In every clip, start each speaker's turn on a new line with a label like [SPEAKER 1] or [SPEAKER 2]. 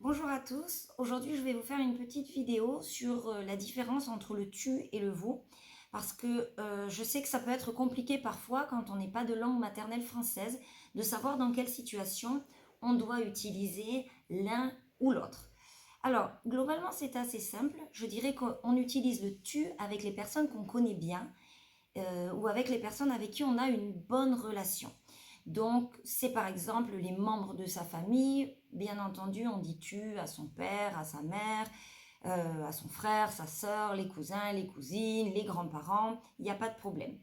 [SPEAKER 1] Bonjour à tous, aujourd'hui je vais vous faire une petite vidéo sur la différence entre le tu et le vous parce que je sais que ça peut être compliqué parfois quand on n'est pas de langue maternelle française de savoir dans quelle situation on doit utiliser l'un ou l'autre. Alors globalement c'est assez simple, je dirais qu'on utilise le tu avec les personnes qu'on connaît bien ou avec les personnes avec qui on a une bonne relation. Donc, c'est par exemple les membres de sa famille. Bien entendu, on dit tu à son père, à sa mère, à son frère, sa sœur, les cousins, les cousines, les grands-parents. Il n'y a pas de problème.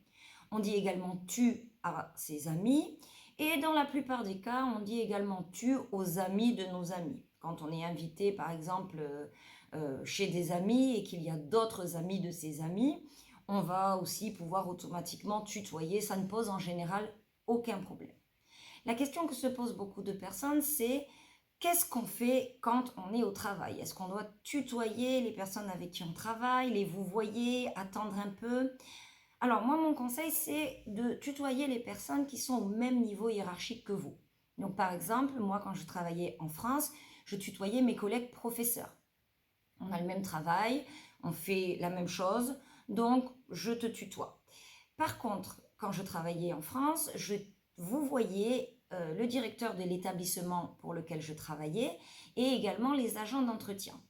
[SPEAKER 1] On dit également tu à ses amis. Et dans la plupart des cas, on dit également tu aux amis de nos amis. Quand on est invité, par exemple, chez des amis et qu'il y a d'autres amis de ses amis, on va aussi pouvoir automatiquement tutoyer. Ça ne pose en général aucun problème. La question que se posent beaucoup de personnes, c'est qu'est-ce qu'on fait quand on est au travail? Est-ce qu'on doit tutoyer les personnes avec qui on travaille, les vouvoyer, attendre un peu? Alors moi, mon conseil, c'est de tutoyer les personnes qui sont au même niveau hiérarchique que vous. Donc par exemple, moi, quand je travaillais en France, je tutoyais mes collègues professeurs. On a le même travail, on fait la même chose, donc je te tutoie. Par contre, quand je travaillais en France, vous voyez le directeur de l'établissement pour lequel je travaillais et également les agents d'entretien.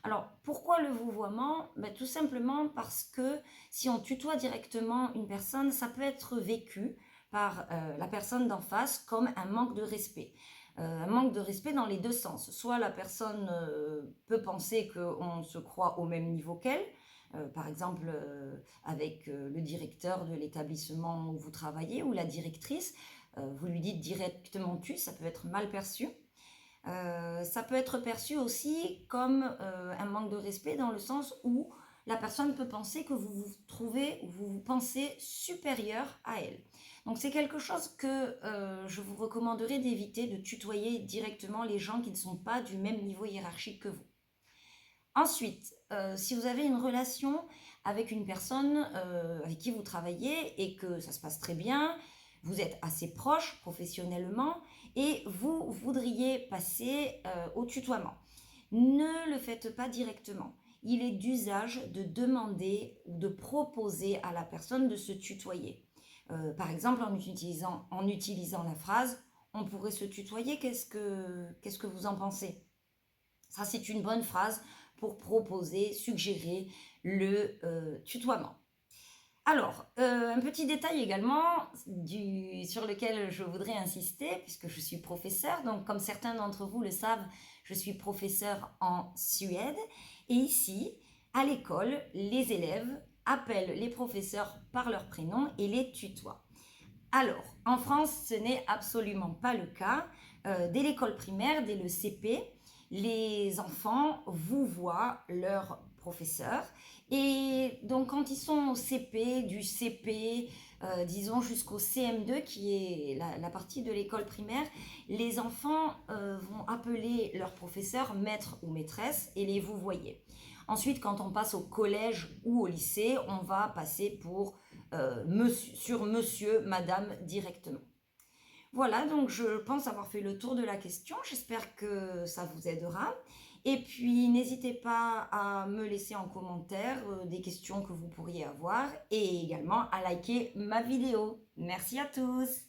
[SPEAKER 1] Alors, pourquoi le vouvoiement? Tout simplement parce que si on tutoie directement une personne, ça peut être vécu par la personne d'en face comme un manque de respect. Un manque de respect dans les deux sens. Soit la personne peut penser qu'on se croit au même niveau qu'elle, par exemple avec le directeur de l'établissement où vous travaillez ou la directrice, vous lui dites directement tu, ça peut être mal perçu. Ça peut être perçu aussi comme un manque de respect dans le sens où la personne peut penser que vous vous trouvez ou vous vous pensez supérieur à elle. Donc c'est quelque chose que je vous recommanderais d'éviter, de tutoyer directement les gens qui ne sont pas du même niveau hiérarchique que vous. Ensuite, si vous avez une relation avec une personne avec qui vous travaillez et que ça se passe très bien, vous êtes assez proche professionnellement et vous voudriez passer au tutoiement. Ne le faites pas directement. Il est d'usage de demander ou de proposer à la personne de se tutoyer. Par exemple, en utilisant la phrase « on pourrait se tutoyer, qu'est-ce que vous en pensez ?» Ça, c'est une bonne phrase pour proposer, suggérer le tutoiement. Alors, un petit détail également sur lequel je voudrais insister, puisque je suis professeure, donc comme certains d'entre vous le savent, je suis professeure en Suède, et ici, à l'école, les élèves appellent les professeurs par leur prénom et les tutoient. Alors, en France, ce n'est absolument pas le cas. Dès l'école primaire, dès le CP, les enfants vouvoient leur professeur. Et donc, quand ils sont au CP, du CP, disons jusqu'au CM2, qui est la partie de l'école primaire, les enfants vont appeler leur professeur maître ou maîtresse et les vouvoyer. Ensuite, quand on passe au collège ou au lycée, on va passer sur monsieur, madame directement. Voilà, donc je pense avoir fait le tour de la question. J'espère que ça vous aidera. Et puis, n'hésitez pas à me laisser en commentaire des questions que vous pourriez avoir et également à liker ma vidéo. Merci à tous!